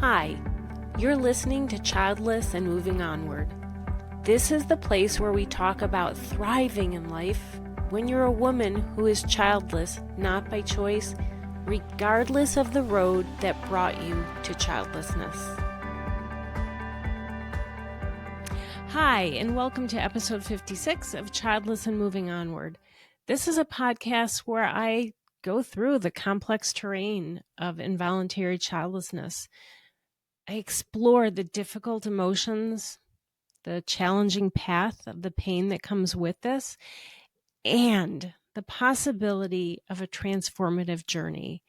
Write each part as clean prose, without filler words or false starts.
Hi, you're listening to Childless and Moving Onward. This is the place where we talk about thriving in life when you're a woman who is childless, not by choice, regardless of the road that brought you to childlessness. Hi, and welcome to episode 56 of Childless and Moving Onward. This is a podcast where I go through the complex terrain of involuntary childlessness. I explore the difficult emotions, the challenging path of the pain that comes with this, and the possibility of a transformative journey.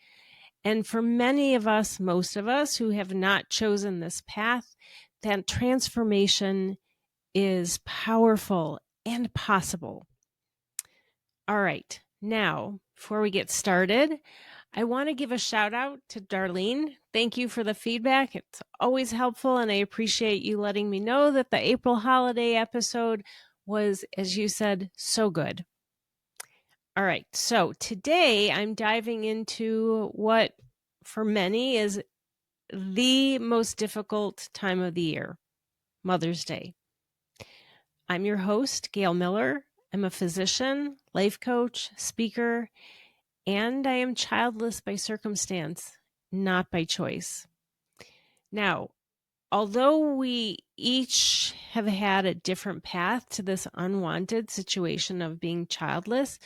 And for many of us, most of us who have not chosen this path, that transformation is powerful and possible. All right, now, before we get started, I want to give a shout out to Darlene. Thank you for the feedback. It's always helpful, and I appreciate you letting me know that the April holiday episode was, as you said, so good. All right, so today I'm diving into what for many is the most difficult time of the year, Mother's Day. I'm your host, Gail Miller. I'm a physician, life coach, speaker, and I am childless by circumstance, not by choice. Now, although we each have had a different path to this unwanted situation of being childless,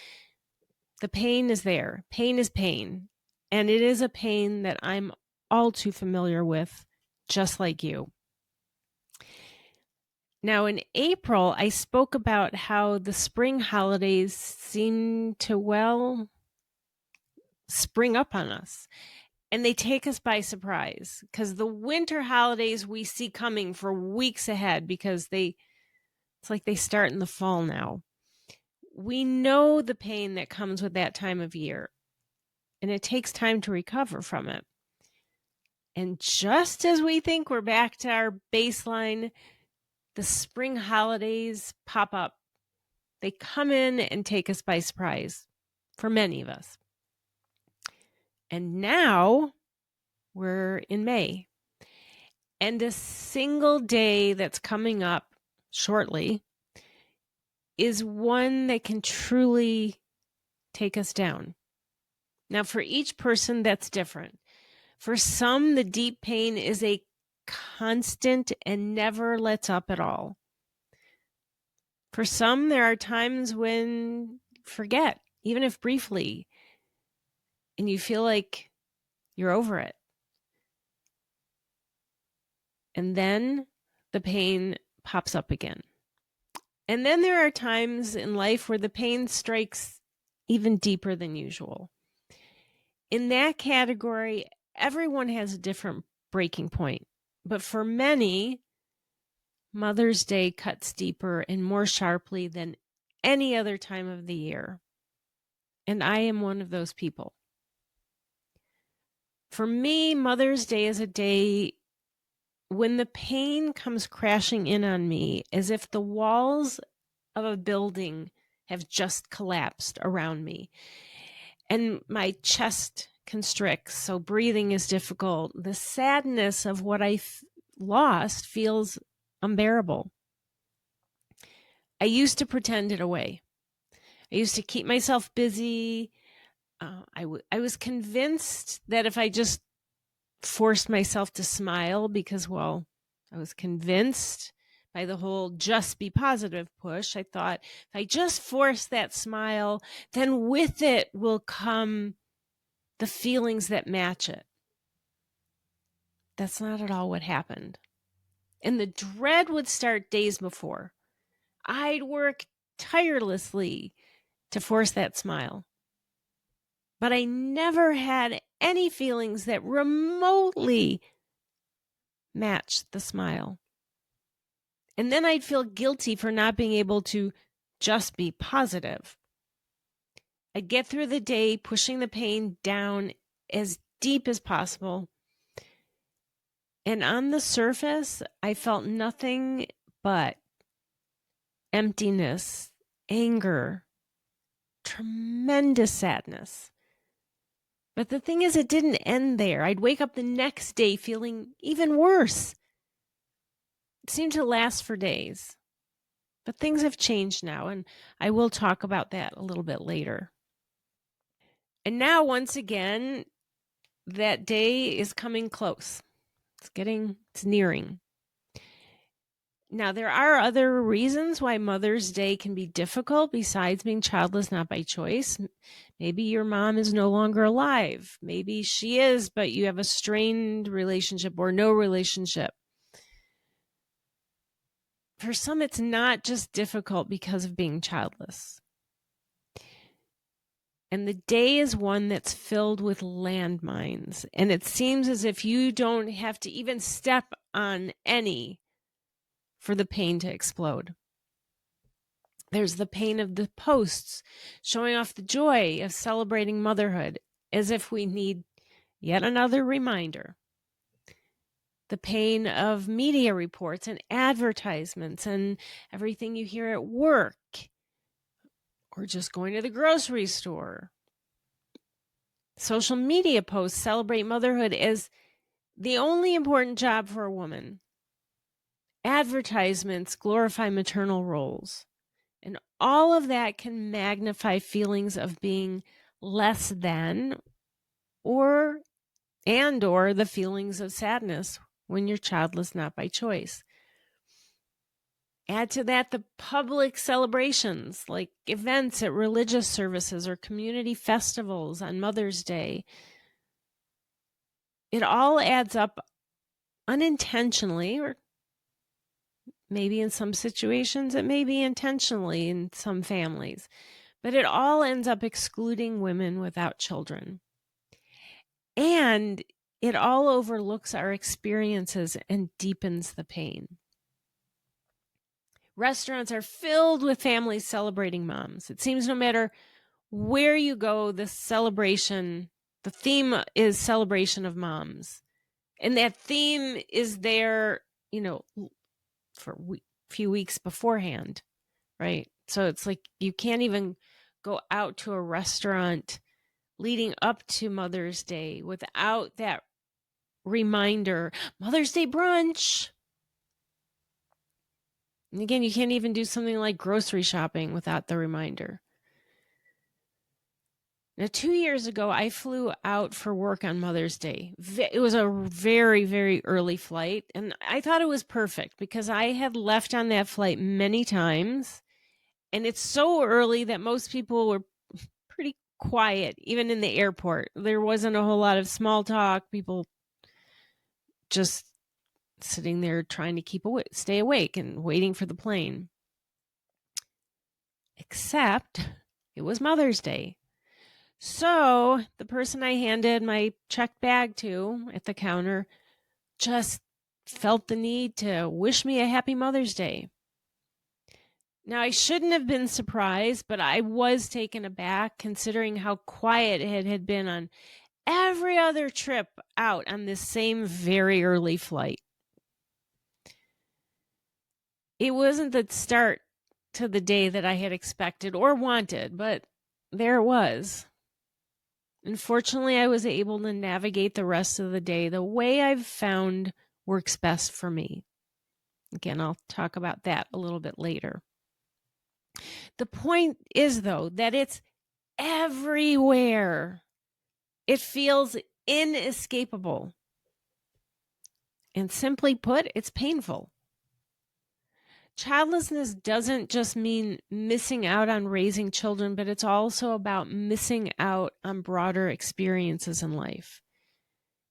the pain is there. Pain is pain. And it is a pain that I'm all too familiar with, just like you. Now, in April, I spoke about how the spring holidays seem to, spring up on us. And they take us by surprise because the winter holidays we see coming for weeks ahead because it's like they start in the fall now. We know the pain that comes with that time of year, and it takes time to recover from it. And just as we think we're back to our baseline, the spring holidays pop up. They come in and take us by surprise for many of us. And now we're in May. And a single day that's coming up shortly is one that can truly take us down. Now, for each person, that's different. For some, the deep pain is a constant and never lets up at all. For some, there are times when you forget, even if briefly, and you feel like you're over it. And then the pain pops up again. And then there are times in life where the pain strikes even deeper than usual. In that category, everyone has a different breaking point. But for many, Mother's Day cuts deeper and more sharply than any other time of the year. And I am one of those people. For me, Mother's Day is a day when the pain comes crashing in on me as if the walls of a building have just collapsed around me. And my chest constricts, so breathing is difficult. The sadness of what I lost feels unbearable. I used to pretend it away. I used to keep myself busy. I was convinced that if I just forced myself to smile because, I was convinced by the whole just be positive push. I thought if I just force that smile, then with it will come the feelings that match it. That's not at all what happened. And the dread would start days before. I'd work tirelessly to force that smile. But I never had any feelings that remotely matched the smile. And then I'd feel guilty for not being able to just be positive. I'd get through the day pushing the pain down as deep as possible. And on the surface, I felt nothing but emptiness, anger, tremendous sadness. But the thing is, it didn't end there. I'd wake up the next day feeling even worse. It seemed to last for days. But things have changed now, and I will talk about that a little bit later. And now, once again, that day is coming close. It's nearing. Now, there are other reasons why Mother's Day can be difficult besides being childless, not by choice. Maybe your mom is no longer alive. Maybe she is, but you have a strained relationship or no relationship. For some, it's not just difficult because of being childless. And the day is one that's filled with landmines. And it seems as if you don't have to even step on any for the pain to explode. There's the pain of the posts showing off the joy of celebrating motherhood, as if we need yet another reminder. The pain of media reports and advertisements and everything you hear at work or just going to the grocery store. Social media posts celebrate motherhood as the only important job for a woman. Advertisements glorify maternal roles. And all of that can magnify feelings of being less than or the feelings of sadness when you're childless, not by choice. Add to that the public celebrations like events at religious services or community festivals on Mother's Day. It all adds up unintentionally, or maybe in some situations, it may be intentionally in some families, but it all ends up excluding women without children. And it all overlooks our experiences and deepens the pain. Restaurants are filled with families celebrating moms. It seems no matter where you go, the theme is celebration of moms. And that theme is there, for a few weeks beforehand, right? So it's like you can't even go out to a restaurant leading up to Mother's Day without that reminder, Mother's Day brunch. And again, you can't even do something like grocery shopping without the reminder. Now, 2 years ago, I flew out for work on Mother's Day. It was a very, very early flight, and I thought it was perfect because I had left on that flight many times, and it's so early that most people were pretty quiet, even in the airport. There wasn't a whole lot of small talk, people just sitting there trying to stay awake and waiting for the plane. Except it was Mother's Day. So the person I handed my checked bag to at the counter just felt the need to wish me a happy Mother's Day. Now, I shouldn't have been surprised, but I was taken aback considering how quiet it had been on every other trip out on this same very early flight. It wasn't the start to the day that I had expected or wanted, but there it was. Unfortunately, I was able to navigate the rest of the day the way I've found works best for me. Again, I'll talk about that a little bit later. The point is, though, that it's everywhere. It feels inescapable. And simply put, it's painful. Childlessness doesn't just mean missing out on raising children, but it's also about missing out on broader experiences in life.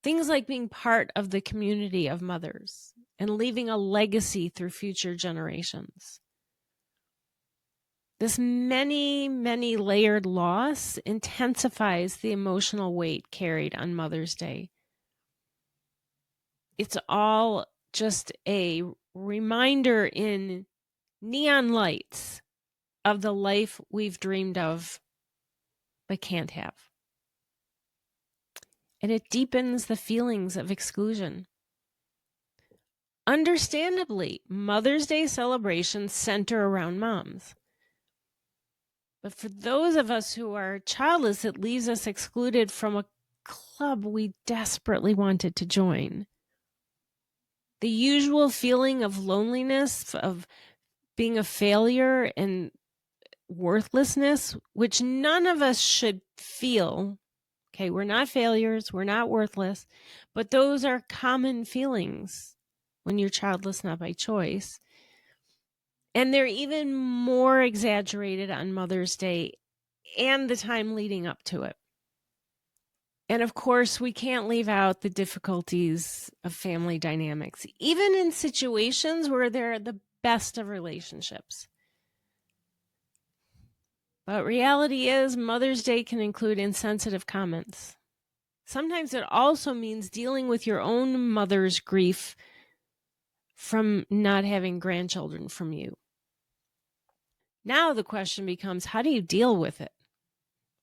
Things like being part of the community of mothers and leaving a legacy through future generations. This many, many layered loss intensifies the emotional weight carried on Mother's Day. It's all just a reminder in neon lights of the life we've dreamed of but can't have. And it deepens the feelings of exclusion. Understandably, Mother's Day celebrations center around moms. But for those of us who are childless, it leaves us excluded from a club we desperately wanted to join. The usual feeling of loneliness, of being a failure and worthlessness, which none of us should feel. Okay, we're not failures, we're not worthless, but those are common feelings when you're childless, not by choice. And they're even more exaggerated on Mother's Day and the time leading up to it. And of course, we can't leave out the difficulties of family dynamics, even in situations where they're the best of relationships. But reality is, Mother's Day can include insensitive comments. Sometimes it also means dealing with your own mother's grief from not having grandchildren from you. Now the question becomes, how do you deal with it?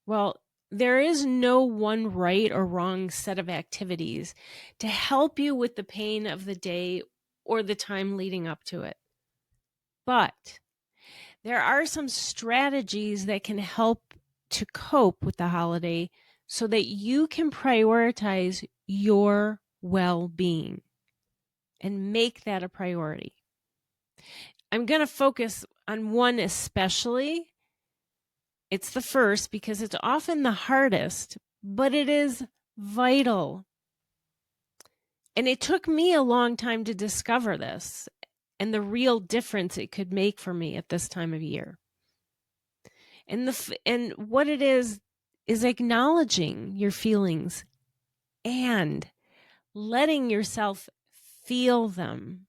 Well, there is no one right or wrong set of activities to help you with the pain of the day or the time leading up to it. But there are some strategies that can help to cope with the holiday so that you can prioritize your well-being and make that a priority. I'm going to focus on one especially. It's the first because it's often the hardest, but it is vital. And it took me a long time to discover this and the real difference it could make for me at this time of year. And what it is acknowledging your feelings and letting yourself feel them.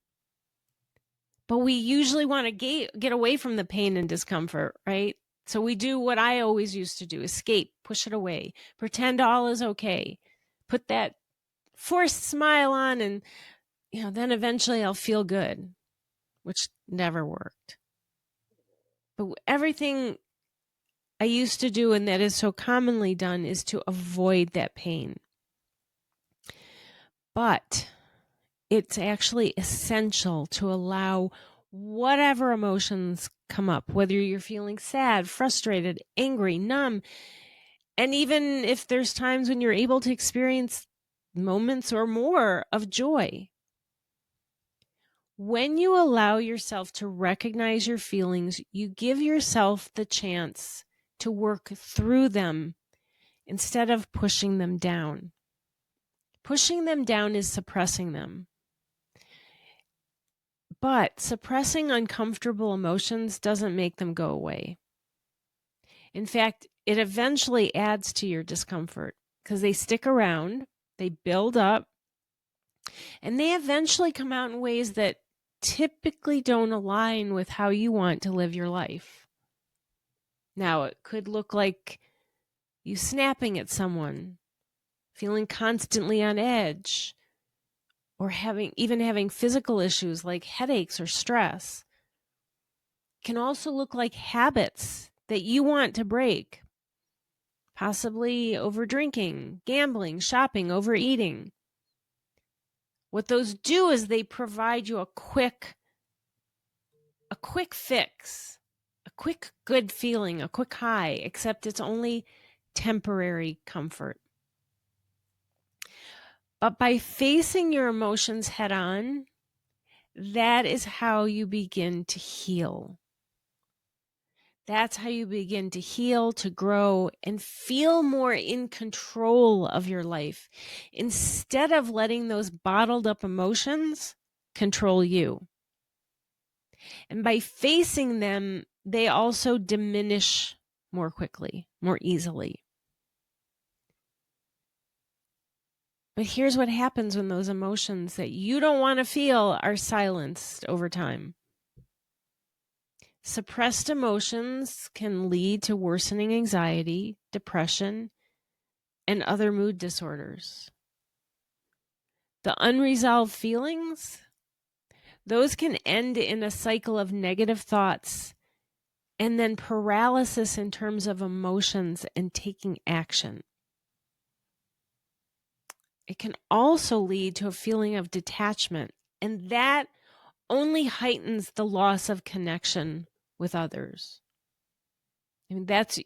But we usually want to get away from the pain and discomfort, right? So we do what I always used to do, escape, push it away, pretend all is okay, put that forced smile on, and then eventually I'll feel good, which never worked. But everything I used to do, and that is so commonly done, is to avoid that pain. But it's actually essential to allow whatever emotions come up, whether you're feeling sad, frustrated, angry, numb, and even if there's times when you're able to experience moments or more of joy. When you allow yourself to recognize your feelings, you give yourself the chance to work through them instead of pushing them down. Pushing them down is suppressing them. But suppressing uncomfortable emotions doesn't make them go away. In fact, it eventually adds to your discomfort because they stick around, they build up, and they eventually come out in ways that typically don't align with how you want to live your life. Now, it could look like you snapping at someone, feeling constantly on edge, or having physical issues like headaches or stress. It can also look like habits that you want to break, possibly over drinking, gambling, shopping, overeating. What those do is they provide you a quick fix, a quick good feeling, a quick high, except it's only temporary comfort. But by facing your emotions head on, that is how you begin to heal. That's how you begin to heal, to grow, and feel more in control of your life instead of letting those bottled up emotions control you. And by facing them, they also diminish more quickly, more easily. But here's what happens when those emotions that you don't want to feel are silenced over time. Suppressed emotions can lead to worsening anxiety, depression, and other mood disorders. The unresolved feelings, those can end in a cycle of negative thoughts and then paralysis in terms of emotions and taking action. It can also lead to a feeling of detachment, and that only heightens the loss of connection with others. I mean, that's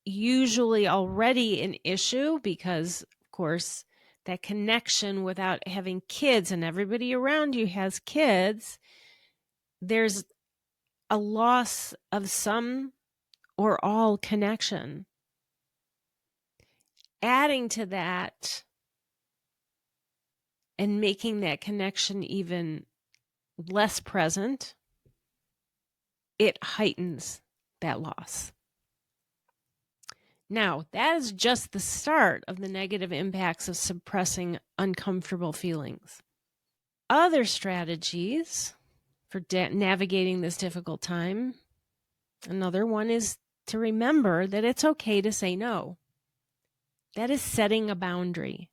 usually already an issue because, of course, that connection without having kids, and everybody around you has kids, there's a loss of some or all connection. Adding to that and making that connection even less present, it heightens that loss. Now, that is just the start of the negative impacts of suppressing uncomfortable feelings. Other strategies for navigating this difficult time, another one is to remember that it's okay to say no. That is setting a boundary.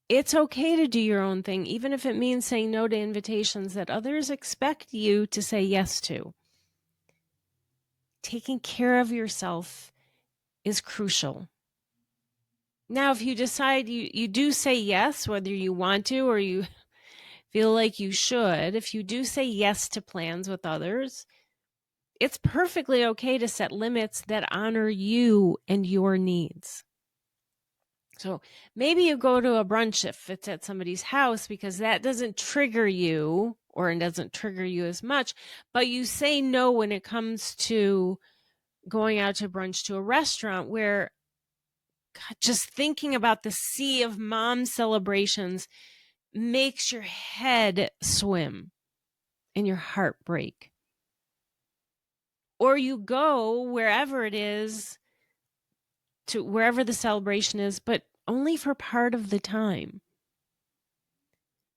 It's okay to do your own thing, even if it means saying no to invitations that others expect you to say yes to. Taking care of yourself is crucial. Now, if you decide you do say yes, whether you want to or you feel like you should, if you do say yes to plans with others, it's perfectly okay to set limits that honor you and your needs. So maybe you go to a brunch if it's at somebody's house because that doesn't trigger you, or it doesn't trigger you as much, but you say no when it comes to going out to brunch to a restaurant where, God, just thinking about the sea of mom celebrations makes your head swim and your heart break. Or you go wherever it is, to wherever the celebration is, but only for part of the time.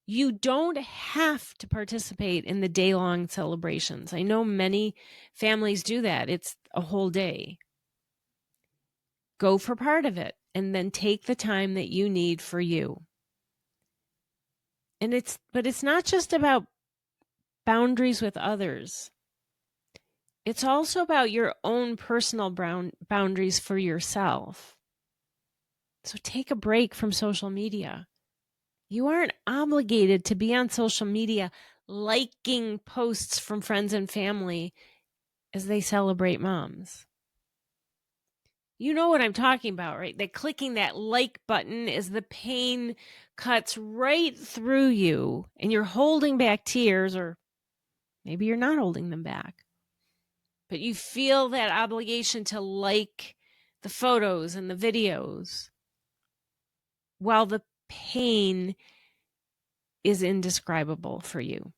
You don't have to participate in the day-long celebrations. I know many families do that. It's a whole day. Go for part of it and then take the time that you need for you. But it's not just about boundaries with others. It's also about your own personal boundaries for yourself. So take a break from social media. You aren't obligated to be on social media liking posts from friends and family as they celebrate moms. You know what I'm talking about, right? That clicking that like button as the pain cuts right through you and you're holding back tears, or maybe you're not holding them back. But you feel that obligation to like the photos and the videos while the pain is indescribable for you.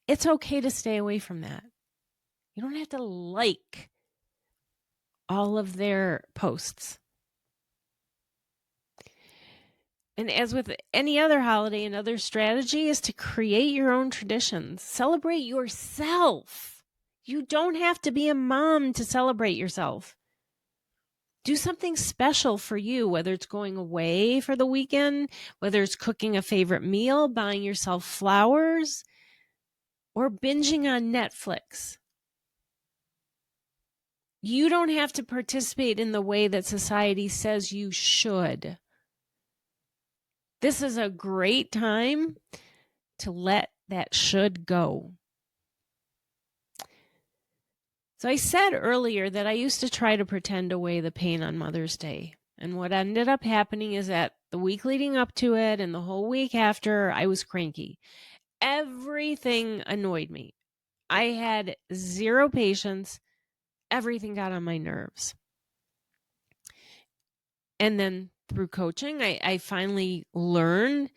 It's okay to stay away from that. You don't have to like all of their posts. And as with any other holiday, another strategy is to create your own traditions. Celebrate yourself. You don't have to be a mom to celebrate yourself. Do something special for you, whether it's going away for the weekend, whether it's cooking a favorite meal, buying yourself flowers, or binging on Netflix. You don't have to participate in the way that society says you should. This is a great time to let that should go. So I said earlier that I used to try to pretend away the pain on Mother's Day. And what ended up happening is that the week leading up to it and the whole week after, I was cranky. Everything annoyed me. I had zero patience. Everything got on my nerves. And then through coaching, I finally learned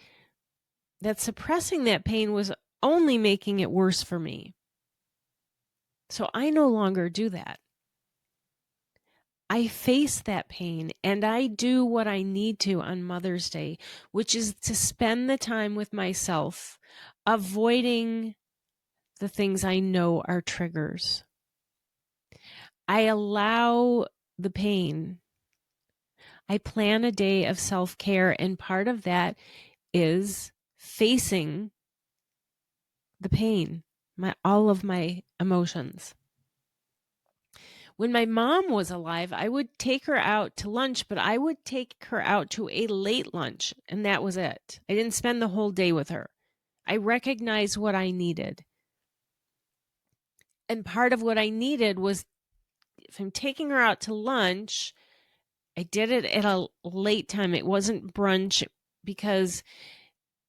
that suppressing that pain was only making it worse for me. So I no longer do that. I face that pain and I do what I need to on Mother's Day, which is to spend the time with myself, avoiding the things I know are triggers. I allow the pain. I plan a day of self-care, and part of that is facing the pain, all of my emotions. When my mom was alive, I would take her out to lunch, but I would take her out to a late lunch, and that was it. I didn't spend the whole day with her. I recognized what I needed. And part of what I needed was, if I'm taking her out to lunch, I did it at a late time. It wasn't brunch because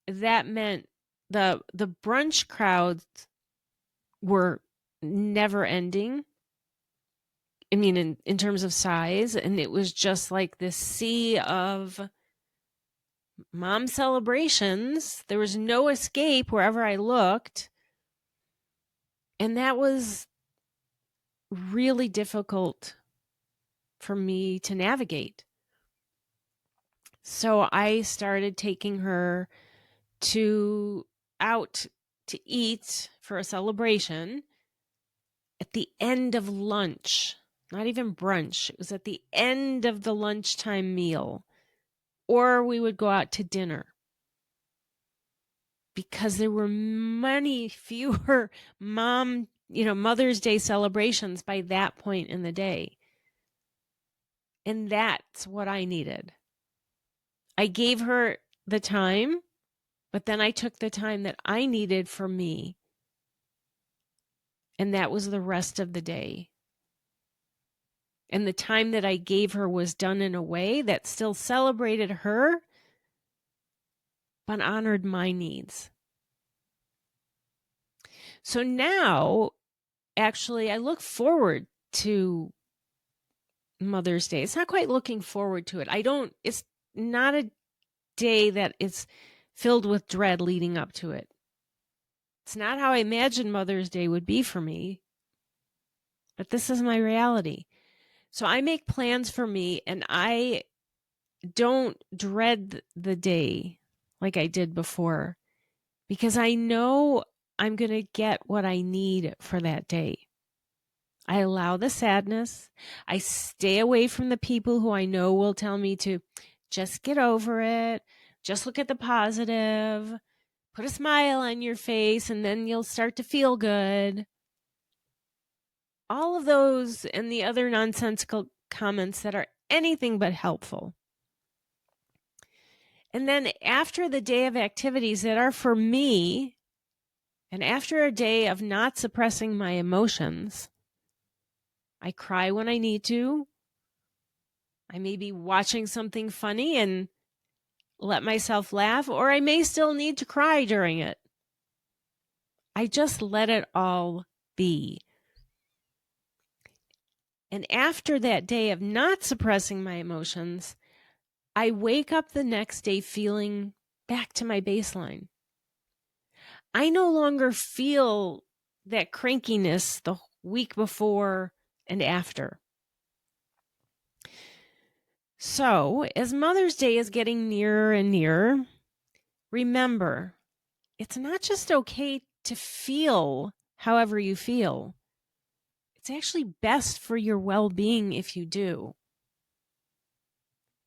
that meant the brunch crowds were never ending. I mean, in terms of size, and it was just like this sea of mom celebrations. There was no escape wherever I looked. And that was really difficult for me to navigate. So I started taking her out to eat for a celebration at the end of lunch, not even brunch. It was at the end of the lunchtime meal, or we would go out to dinner because there were many fewer Mother's Day celebrations by that point in the day. And that's what I needed. I gave her the time, but then I took the time that I needed for me. And that was the rest of the day. And the time that I gave her was done in a way that still celebrated her, but honored my needs. So now, actually, I look forward to Mother's Day. It's not quite looking forward to it. It's not a day that is filled with dread leading up to it. It's not how I imagined Mother's Day would be for me, but this is my reality. So I make plans for me, and I don't dread the day like I did before, because I know I'm going to get what I need for that day. I allow the sadness. I stay away from the people who I know will tell me to just get over it, just look at the positive, put a smile on your face, and then you'll start to feel good. All of those and the other nonsensical comments that are anything but helpful. And then after the day of activities that are for me, and after a day of not suppressing my emotions, I cry when I need to. I may be watching something funny and let myself laugh, or I may still need to cry during it. I just let it all be. And after that day of not suppressing my emotions, I wake up the next day feeling back to my baseline. I no longer feel that crankiness the week before and after. So, as Mother's Day is getting nearer and nearer, remember, it's not just okay to feel however you feel. It's actually best for your well-being if you do.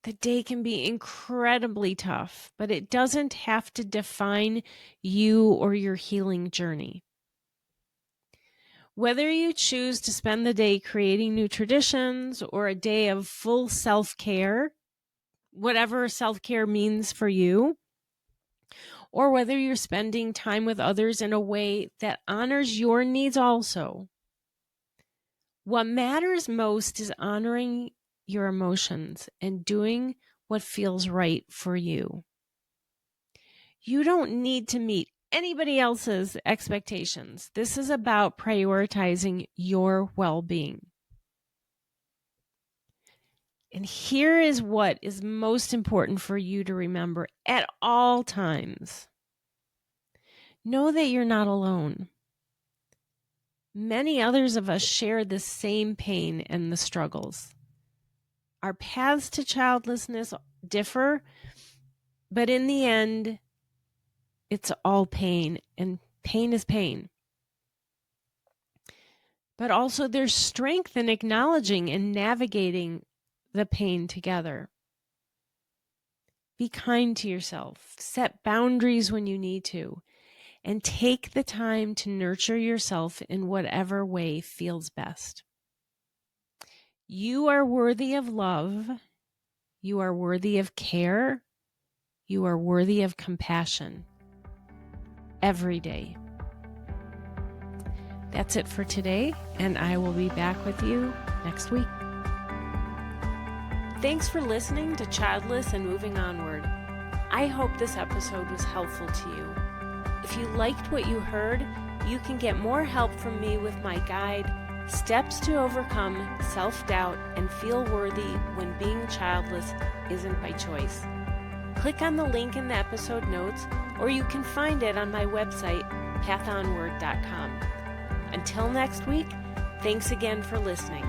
The day can be incredibly tough, but it doesn't have to define you or your healing journey. Whether you choose to spend the day creating new traditions or a day of full self-care, whatever self-care means for you, or whether you're spending time with others in a way that honors your needs also, what matters most is honoring your emotions and doing what feels right for you. You don't need to meet anybody else's expectations. This is about prioritizing your well-being. And here is what is most important for you to remember at all times. Know that you're not alone. Many others of us share the same pain and the struggles. Our paths to childlessness differ, but in the end, it's all pain, and pain is pain. But also there's strength in acknowledging and navigating the pain together. Be kind to yourself, set boundaries when you need to, and take the time to nurture yourself in whatever way feels best. You are worthy of love. You are worthy of care. You are worthy of compassion every day. That's it for today, and I will be back with you next week. Thanks for listening to Childless and Moving Onward. I hope this episode was helpful to you. If you liked what you heard, you can get more help from me with my guide, Steps to Overcome Self-Doubt and Feel Worthy When Being Childless Isn't by Choice. Click on the link in the episode notes, or you can find it on my website, pathonward.com. Until next week, thanks again for listening.